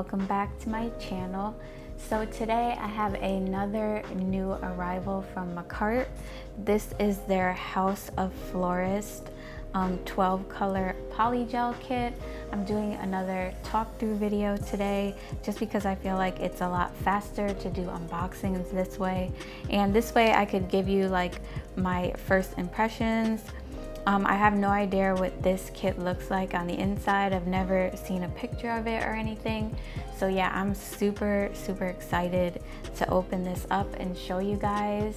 welcome back to my channel. So today I have another new arrival from Makartt. This is their House of Florists 12 color polygel kit. I'm doing another talk through video today just because I feel like it's a lot faster to do unboxings this way, and this way I could give you like my first impressions. I have no idea what this kit looks like on the inside. I've never seen a picture of it or anything. So yeah, I'm super excited to open this up and show you guys.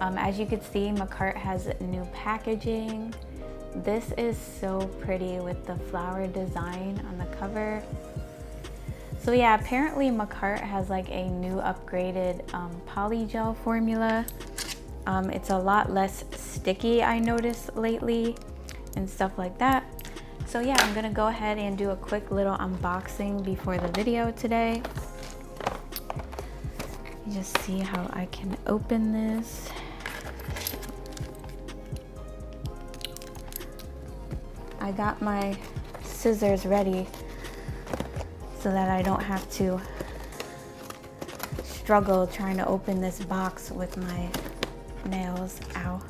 As you can see, Makartt has new packaging. This is so pretty with the flower design on the cover. So yeah, apparently Makartt has like a new upgraded polygel formula. It's a lot less sticky, I noticed lately, and stuff like that. So yeah, I'm gonna go ahead and do a quick little unboxing before the video today. You just see how I can open this. I got my scissors ready so that I don't have to struggle trying to open this box with my nails. Ow.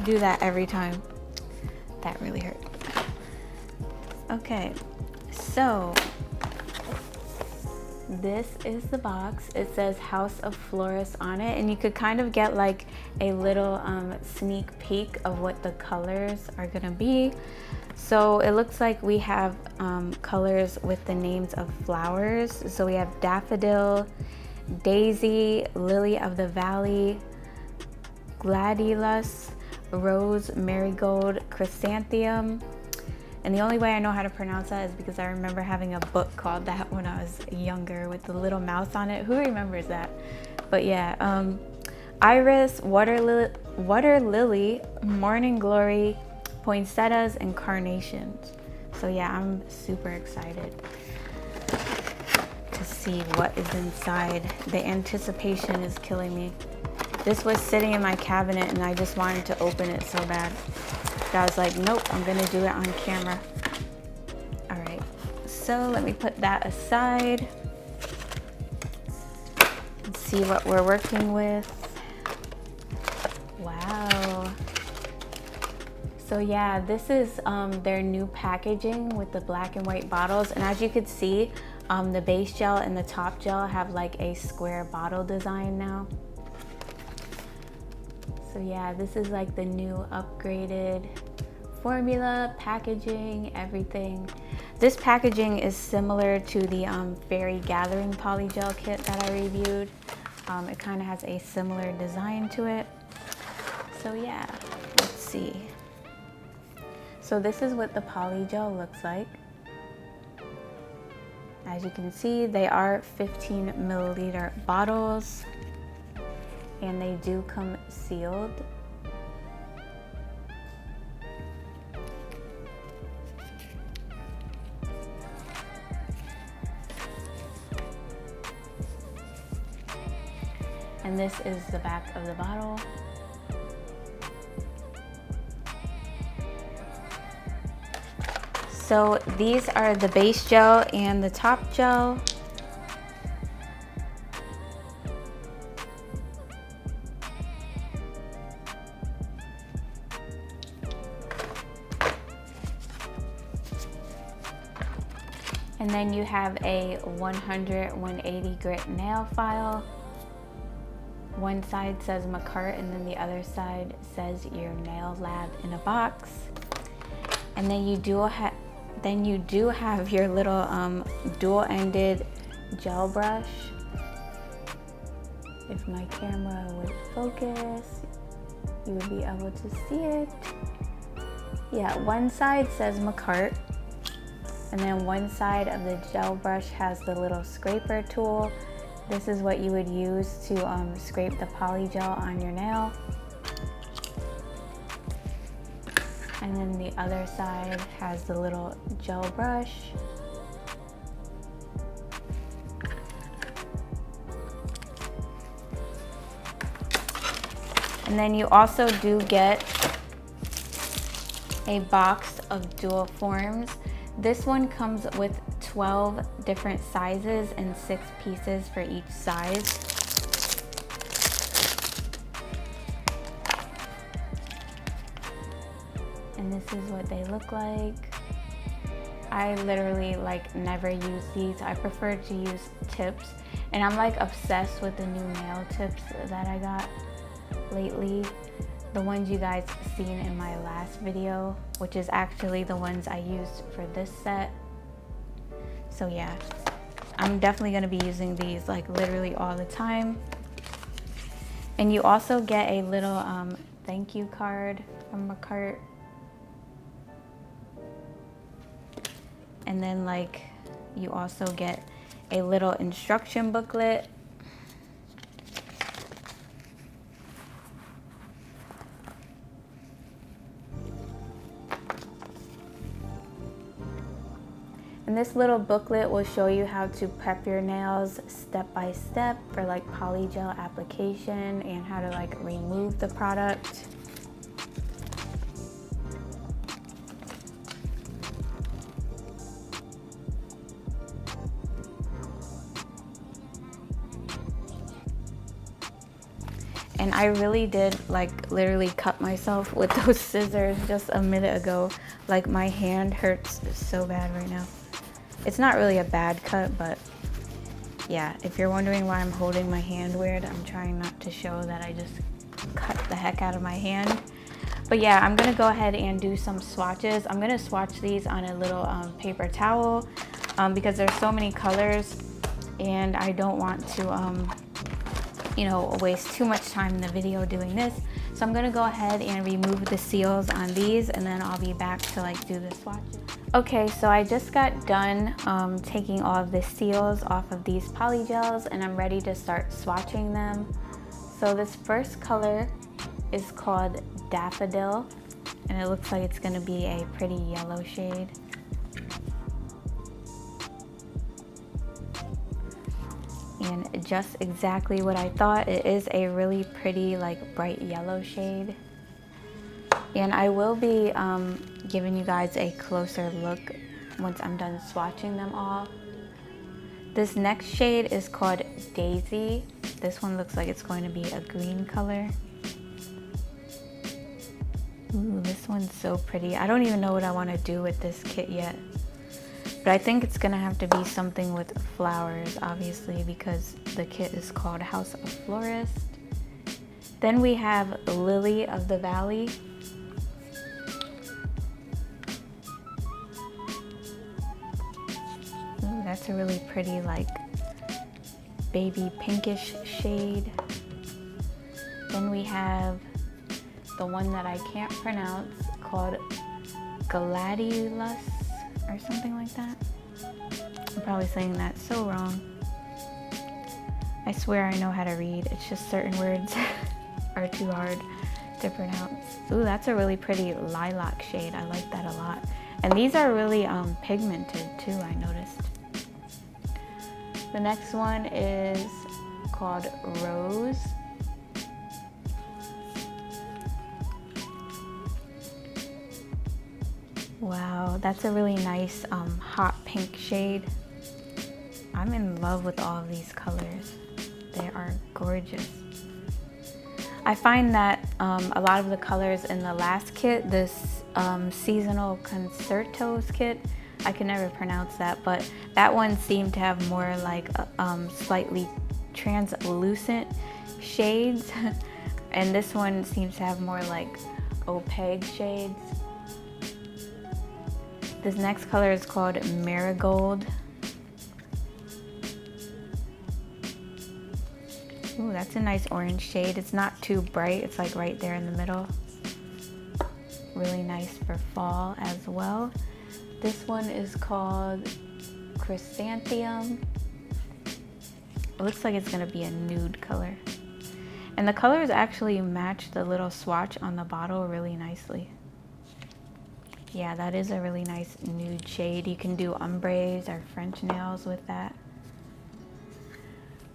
Do that every time. That really hurt. Okay, so this is the box. It says House of Florists on it, and you could kind of get like a little sneak peek of what the colors are gonna be. So it looks like we have colors with the names of flowers. So we have daffodil, daisy, lily of the valley, gladiolus, rose, marigold, chrysanthemum. And the only way I know how to pronounce that is because I remember having a book called that when I was younger with the little mouse on it. Who remembers that? But yeah, iris, water lily, morning glory, poinsettias, and carnations. So yeah, I'm super excited to see what is inside. The anticipation is killing me. This was sitting in my cabinet and I just wanted to open it so bad. I was like, nope, I'm gonna do it on camera. All right, so let me put that aside and see what we're working with. Wow. So yeah, this is their new packaging with the black and white bottles. And as you could see, the base gel and the top gel have like a square bottle design now. So yeah, this is like the new upgraded formula, packaging, everything. This packaging is similar to the Fairy Gathering polygel kit that I reviewed. It kind of has a similar design to it. So yeah, let's see. So this is what the polygel looks like. As you can see, they are 15 milliliter bottles, and they do come sealed. And this is the back of the bottle. So these are the base gel and the top gel. And then you have a 100/180 grit nail file. One side says Makartt and then the other side says your nail lab in a box. And then you do have your little dual-ended gel brush. If my camera would focus, you would be able to see it. Yeah, one side says Makartt, and then one side of the gel brush has the little scraper tool. This is what you would use to scrape the polygel on your nail. And then the other side has the little gel brush. And then you also do get a box of dual forms. This one comes with 12 different sizes and 6 pieces for each size. And this is what they look like. I literally like never use these. I prefer to use tips, and I'm like obsessed with the new nail tips that I got lately. The ones you guys seen in my last video, which is actually the ones I used for this set. So yeah, I'm definitely gonna be using these like literally all the time. And you also get a little thank you card from Makartt. And then like you also get a little instruction booklet. And this little booklet will show you how to prep your nails step by step for like polygel application and how to like remove the product. And I really did like literally cut myself with those scissors just a minute ago. Like my hand hurts so bad right now. It's not really a bad cut, but yeah, if you're wondering why I'm holding my hand weird, I'm trying not to show that I just cut the heck out of my hand. But yeah, I'm gonna go ahead and do some swatches. I'm gonna swatch these on a little paper towel because there's so many colors and I don't want to you know, waste too much time in the video doing this. So I'm gonna go ahead and remove the seals on these, and then I'll be back to like do the swatches. Okay, so I just got done taking all of the seals off of these polygels, and I'm ready to start swatching them. So this first color is called Daffodil, and it looks like it's gonna be a pretty yellow shade. And just exactly what I thought. It is a really pretty like bright yellow shade. And I will be giving you guys a closer look once I'm done swatching them all. This next shade is called Daisy. This one looks like it's going to be a green color. Ooh, this one's so pretty. I don't even know what I want to do with this kit yet. But I think it's gonna have to be something with flowers, obviously, because the kit is called House of Florist. Then we have Lily of the Valley. Ooh, that's a really pretty, like, baby pinkish shade. Then we have the one that I can't pronounce called GLITTERLUST or something like that. I'm probably saying that so wrong. I swear I know how to read. It's just certain words are too hard to pronounce. Ooh, that's a really pretty lilac shade. I like that a lot. And these are really pigmented too, I noticed. The next one is called Rose. Wow, that's a really nice hot pink shade. I'm in love with all of these colors. They are gorgeous. I find that a lot of the colors in the last kit, this seasonal concertos kit, I can never pronounce that, but that one seemed to have more like slightly translucent shades. And this one seems to have more like opaque shades. This next color is called Marigold. Ooh, that's a nice orange shade. It's not too bright. It's like right there in the middle. Really nice for fall as well. This one is called Chrysanthemum. It looks like it's gonna be a nude color. And the colors actually match the little swatch on the bottle really nicely. Yeah, that is a really nice nude shade. You can do ombres or French nails with that.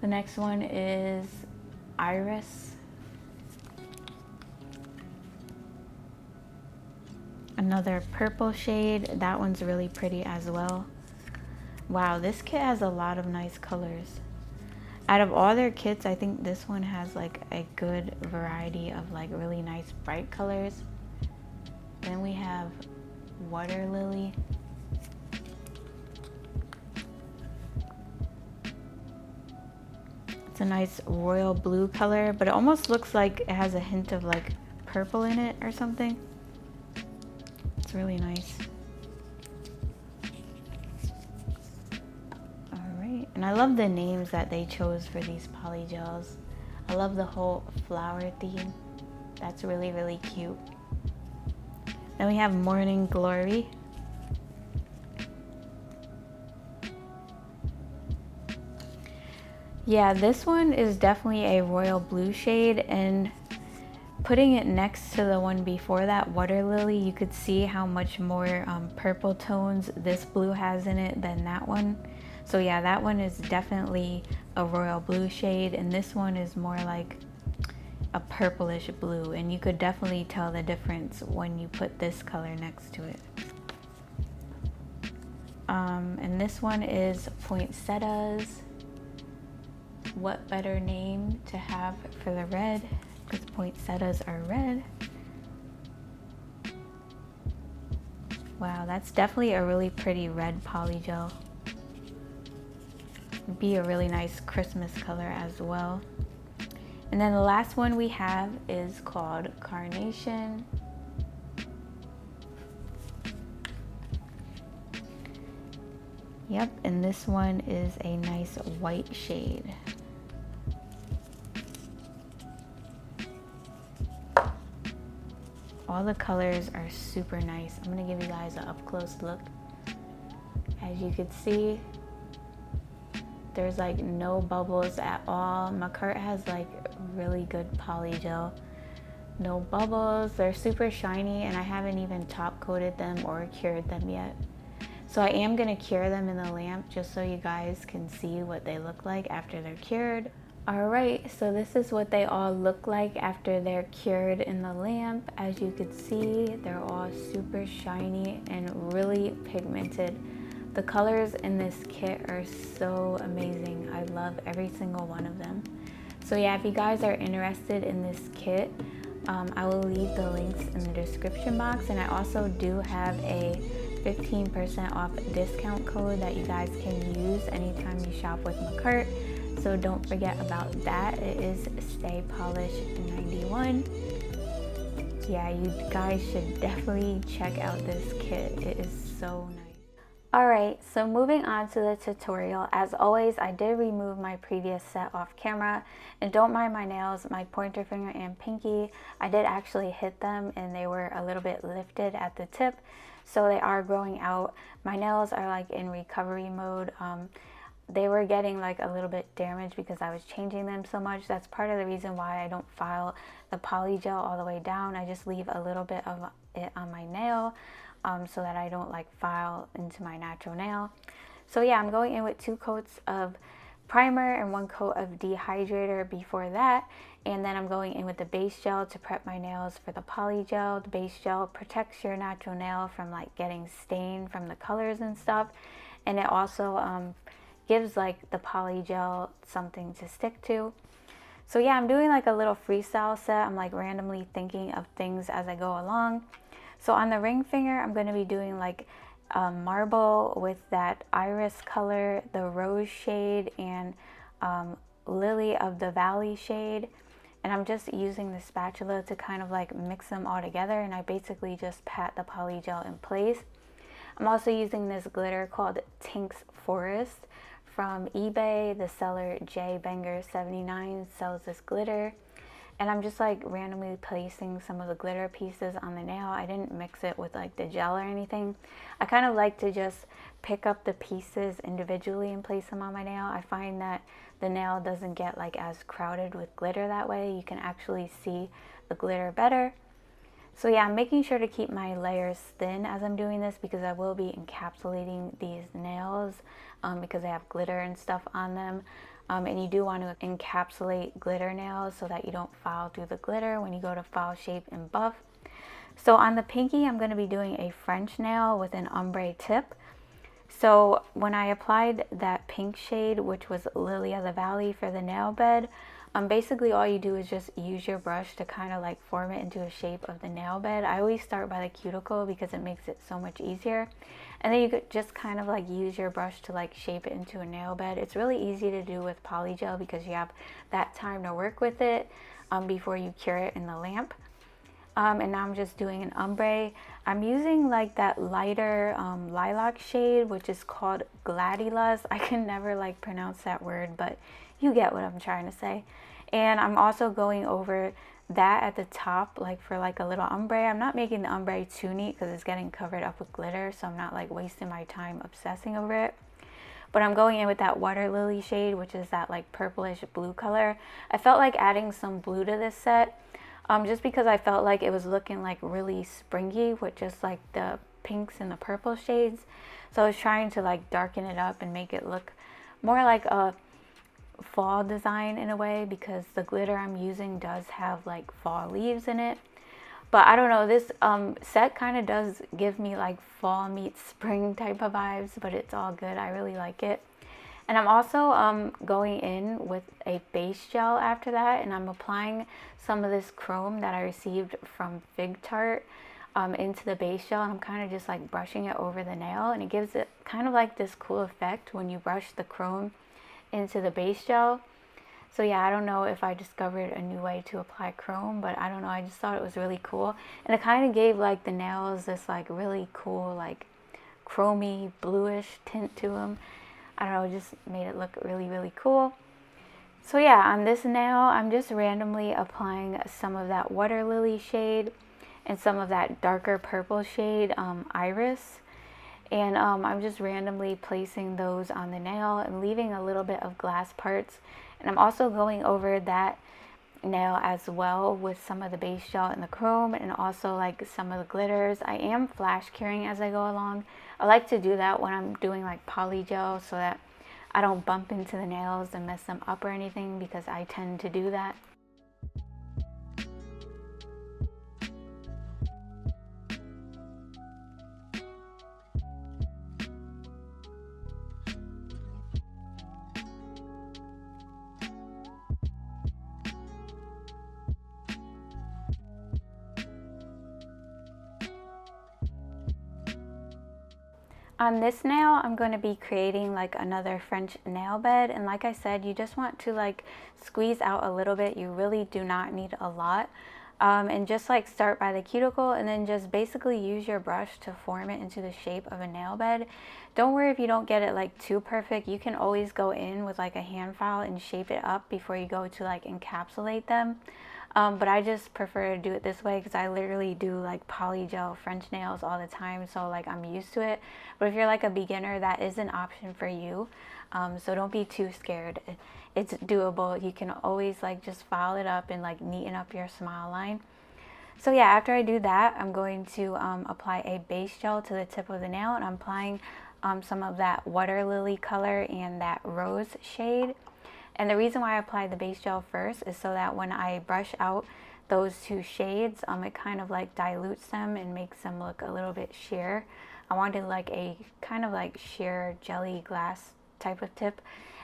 The next one is Iris. Another purple shade. That one's really pretty as well. Wow, this kit has a lot of nice colors. Out of all their kits, I think this one has like a good variety of like really nice bright colors. Then we have Water Lily. It's a nice royal blue color, but it almost looks like it has a hint of like purple in it or something. It's really nice. Alright, and I love the names that they chose for these polygels. I love the whole flower theme. That's really, really cute. Then we have Morning Glory. Yeah, this one is definitely a royal blue shade, and putting it next to the one before that, Water Lily, you could see how much more purple tones this blue has in it than that one. So yeah, that one is definitely a royal blue shade, and this one is more like a purplish blue, and you could definitely tell the difference when you put this color next to it. And this one is Poinsettias. What better name to have for the red, because poinsettias are red. Wow, that's definitely a really pretty red polygel. Be a really nice Christmas color as well. And then the last one we have is called Carnation. Yep, and this one is a nice white shade. All the colors are super nice. I'm gonna give you guys an up close look. As you can see, there's like no bubbles at all. Makartt has like really good polygel. No bubbles, they're super shiny, and I haven't even top coated them or cured them yet. So I am gonna cure them in the lamp just so you guys can see what they look like after they're cured. Alright, so this is what they all look like after they're cured in the lamp. As you can see, they're all super shiny and really pigmented. The colors in this kit are so amazing. I love every single one of them. So yeah, if you guys are interested in this kit, I will leave the links in the description box, and I also do have a 15% off discount code that you guys can use anytime you shop with Makartt. So don't forget about that. It is Stay Polished 91. Yeah, you guys should definitely check out this kit. It is so nice. Alright, so moving on to the tutorial. As always, I did remove my previous set off camera, and don't mind my nails, my pointer finger and pinky. I did actually hit them and they were a little bit lifted at the tip, so they are growing out. My nails are like in recovery mode. They were getting like a little bit damaged because I was changing them so much. That's part of the reason why I don't file the polygel all the way down. I just leave a little bit of it on my nail so that I don't like file into my natural nail. So yeah, I'm going in with 2 coats of primer and 1 coat of dehydrator before that, and then I'm going in with the base gel to prep my nails for the polygel. The base gel protects your natural nail from like getting stained from the colors and stuff, and it also gives like the polygel something to stick to. So yeah, I'm doing like a little freestyle set. I'm like randomly thinking of things as I go along. So on the ring finger, I'm going to be doing like marble with that iris color, the rose shade, and lily of the valley shade. And I'm just using the spatula to kind of like mix them all together, and I basically just pat the polygel in place. I'm also using this glitter called Tink's Forest from eBay. The seller JBanger79 sells this glitter, and I'm just like randomly placing some of the glitter pieces on the nail. I didn't mix it with like the gel or anything. I kind of like to just pick up the pieces individually and place them on my nail. I find that the nail doesn't get like as crowded with glitter that way. You can actually see the glitter better. So yeah, I'm making sure to keep my layers thin as I'm doing this because I will be encapsulating these nails because they have glitter and stuff on them. And you do want to encapsulate glitter nails so that you don't file through the glitter when you go to file, shape, and buff. So on the pinky, I'm going to be doing a French nail with an ombre tip. So when I applied that pink shade, which was Lily of the Valley for the nail bed, basically all you do is just use your brush to kind of like form it into a shape of the nail bed. I always start by the cuticle because it makes it so much easier. And then you could just kind of like use your brush to like shape it into a nail bed. It's really easy to do with polygel because you have that time to work with it before you cure it in the lamp. And now I'm just doing an ombre. I'm using like that lighter lilac shade, which is called GLTTLUST. I can never like pronounce that word, but you get what I'm trying to say. And I'm also going over that at the top, like for like a little ombre. I'm not making the ombre too neat because it's getting covered up with glitter, so I'm not like wasting my time obsessing over it. But I'm going in with that water lily shade, which is that like purplish blue color. I felt like adding some blue to this set. Just because I felt like it was looking like really springy with just like the pinks and the purple shades. So I was trying to like darken it up and make it look more like a fall design in a way, because the glitter I'm using does have like fall leaves in it. But I don't know, this set kind of does give me like fall meets spring type of vibes, but it's all good. I really like it. And I'm also going in with a base gel after that, and I'm applying some of this chrome that I received from Fig Tart into the base gel, and I'm kind of just like brushing it over the nail, and it gives it kind of like this cool effect when you brush the chrome into the base gel. So yeah, I don't know if I discovered a new way to apply chrome, but I don't know, I just thought it was really cool. And it kind of gave like the nails this like really cool like chromy bluish tint to them. I don't know, it just made it look really, really cool. So yeah, on this nail, I'm just randomly applying some of that water lily shade and some of that darker purple shade, Iris. And I'm just randomly placing those on the nail and leaving a little bit of glass parts. And I'm also going over that nail as well with some of the base gel and the chrome, and also like some of the glitters. I am flash curing as I go along. I like to do that when I'm doing like polygel so that I don't bump into the nails and mess them up or anything, because I tend to do that. On this nail, I'm going to be creating like another French nail bed, and like I said, you just want to like squeeze out a little bit. You really do not need a lot. And just like start by the cuticle and then just basically use your brush to form it into the shape of a nail bed. Don't worry if you don't get it like too perfect. You can always go in with like a hand file and shape it up before you go to like encapsulate them. But I just prefer to do it this way because I literally do like polygel French nails all the time, so like I'm used to it. But if you're like a beginner, that is an option for you. So don't be too scared. It's doable. You can always like just file it up and like neaten up your smile line. So yeah, after I do that, I'm going to apply a base gel to the tip of the nail, and I'm applying some of that water lily color and that rose shade. And the reason why I apply the base gel first is so that when I brush out those two shades, it kind of like dilutes them and makes them look a little bit sheer. I wanted like a kind of like sheer jelly glass type of tip.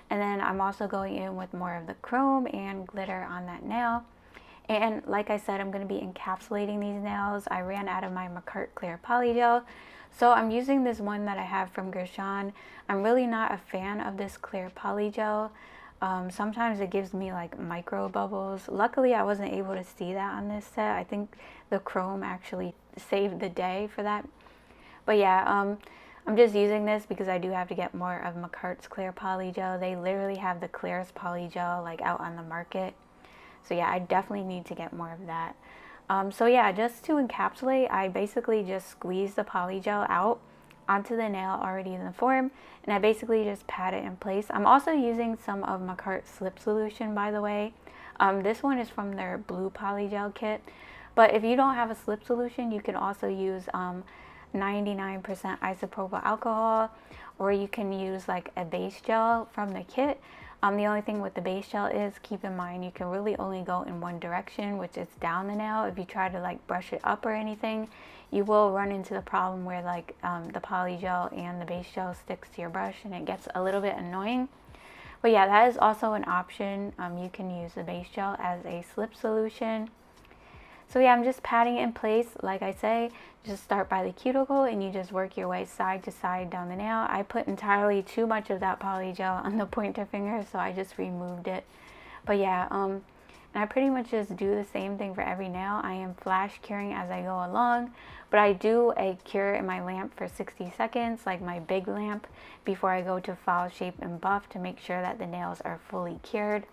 And then I'm also going in with more of the chrome and glitter on that nail. And like I said, I'm going to be encapsulating these nails. I ran out of my Makartt clear polygel, so I'm using this one that I have from Gershon. I'm really not a fan of this clear polygel. Sometimes it gives me like micro bubbles. Luckily, I wasn't able to see that on this set. I think the chrome actually saved the day for that. But yeah, I'm just using this because I do have to get more of Makartt's clear polygel. They literally have the clearest polygel like out on the market. So yeah, I definitely need to get more of that. So yeah, just to encapsulate, I basically just squeeze the polygel out onto the nail already in the form, and I basically just pat it in place. I'm also using some of Makartt slip solution, by the way. This one is from their blue polygel kit, but if you don't have a slip solution, you can also use 99% isopropyl alcohol, or you can use like a base gel from the kit. The only thing with the base gel is, keep in mind, you can really only go in one direction, which is down the nail. If you try to like brush it up or anything, you will run into the problem where like the poly gel and the base gel sticks to your brush and it gets a little bit annoying. But yeah, that is also an option. You can use the base gel as a slip solution. So yeah, I'm just patting it in place. Like I say, just start by the cuticle and you just work your way side to side down the nail. I put entirely too much of that poly gel on the pointer finger, so I just removed it. But yeah, and I pretty much just do the same thing for every nail. I am flash curing as I go along, but I do a cure in my lamp for 60 seconds, like my big lamp, before I go to file, shape, and buff to make sure that the nails are fully cured.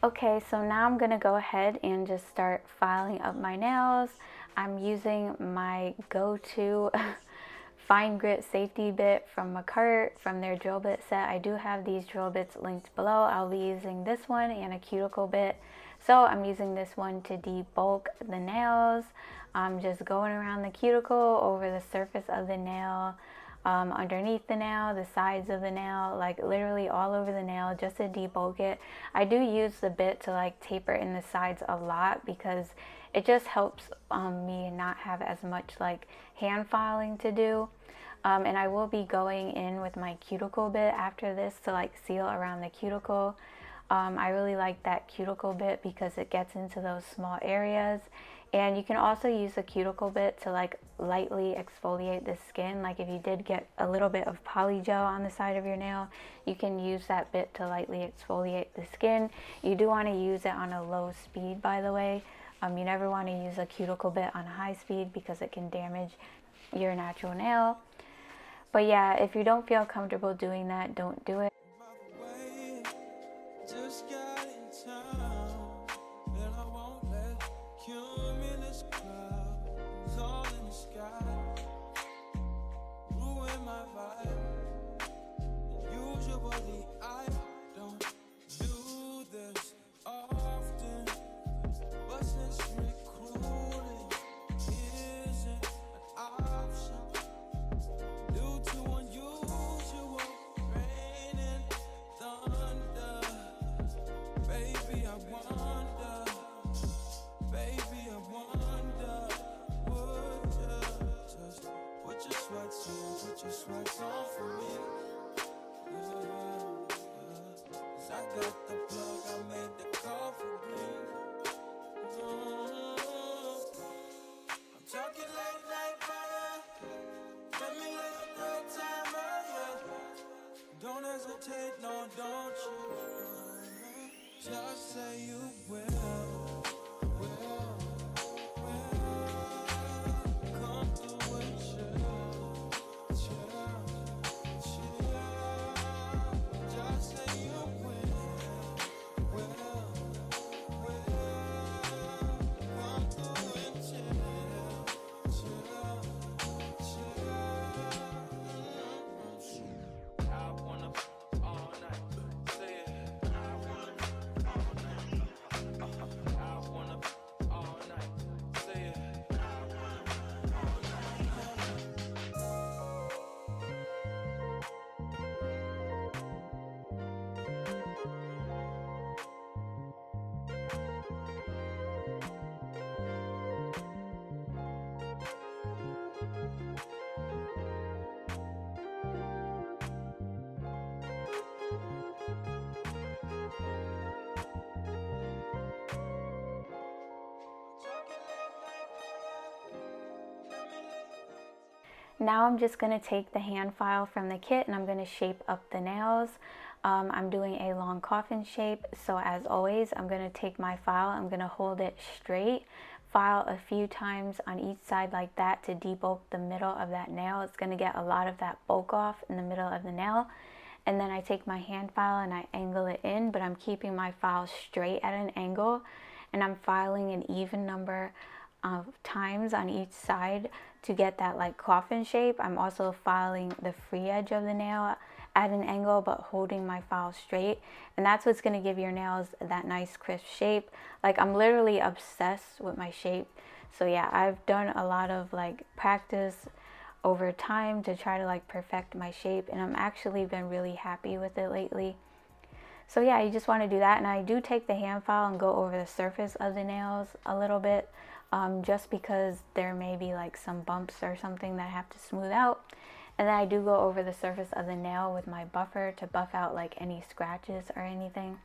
Okay, so now I'm gonna go ahead and just start filing up my nails. I'm using my go-to fine grit safety bit from Makartt, from their drill bit set. I do have these drill bits linked below. I'll be using this one and a cuticle bit. So I'm using this one to debulk the nails. I'm just going around the cuticle, over the surface of the nail, underneath the nail, the sides of the nail, like literally all over the nail, just to debulk it. I do use the bit to like taper in the sides a lot because it just helps me not have as much like hand filing to do. And I will be going in with my cuticle bit after this to like seal around the cuticle. I really like that cuticle bit because it gets into those small areas. And you can also use a cuticle bit to like lightly exfoliate the skin. Like if you did get a little bit of poly gel on the side of your nail, you can use that bit to lightly exfoliate the skin. You do want to use it on a low speed, by the way. You never want to use a cuticle bit on high speed because it can damage your natural nail. But yeah, if you don't feel comfortable doing that, don't do it. Don't hesitate, no, don't you? Just say you will. Come through and chill. Now I'm just going to take the hand file from the kit and I'm going to shape up the nails. I'm doing a long coffin shape, so as always, I'm going to take my file, I'm going to hold it straight, file a few times on each side like that to debulk the middle of that nail. It's going to get a lot of that bulk off in the middle of the nail. And then I take my hand file and I angle it in, but I'm keeping my file straight at an angle, and I'm filing an even number of times on each side to get that like coffin shape. I'm also filing the free edge of the nail at an angle but holding my file straight, and that's what's going to give your nails that nice crisp shape. Like, I'm literally obsessed with my shape. So yeah, I've done a lot of like practice over time to try to like perfect my shape, and I'm actually been really happy with it lately. So yeah, you just want to do that, and I do take the hand file and go over the surface of the nails a little bit, just because there may be like some bumps or something that I have to smooth out. And then I do go over the surface of the nail with my buffer to buff out like any scratches or anything.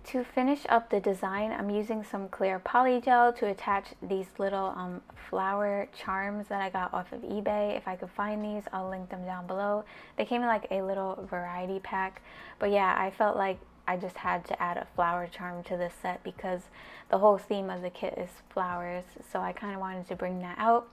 To finish up the design, I'm using some clear polygel to attach these little flower charms that I got off of eBay. If I could find these, I'll link them down below. They came in like a little variety pack. But yeah, I felt like I just had to add a flower charm to this set because the whole theme of the kit is flowers. So I kind of wanted to bring that out.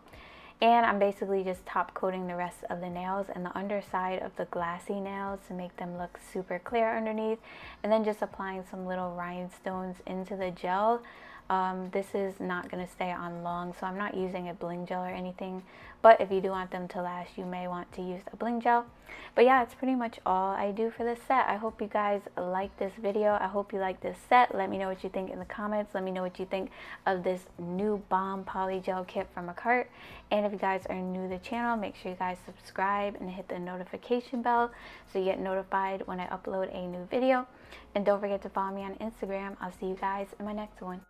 And I'm basically just top coating the rest of the nails and the underside of the glassy nails to make them look super clear underneath. And then just applying some little rhinestones into the gel. This is not going to stay on long, so I'm not using a bling gel or anything. But if you do want them to last, you may want to use a bling gel. But yeah, it's pretty much all I do for this set. I hope you guys like this video. I hope you like this set. Let me know what you think in the comments. Let me know what you think of this new bomb polygel kit from Makartt. And if you guys are new to the channel, make sure you guys subscribe and hit the notification bell so you get notified when I upload a new video. And don't forget to follow me on Instagram. I'll see you guys in my next one.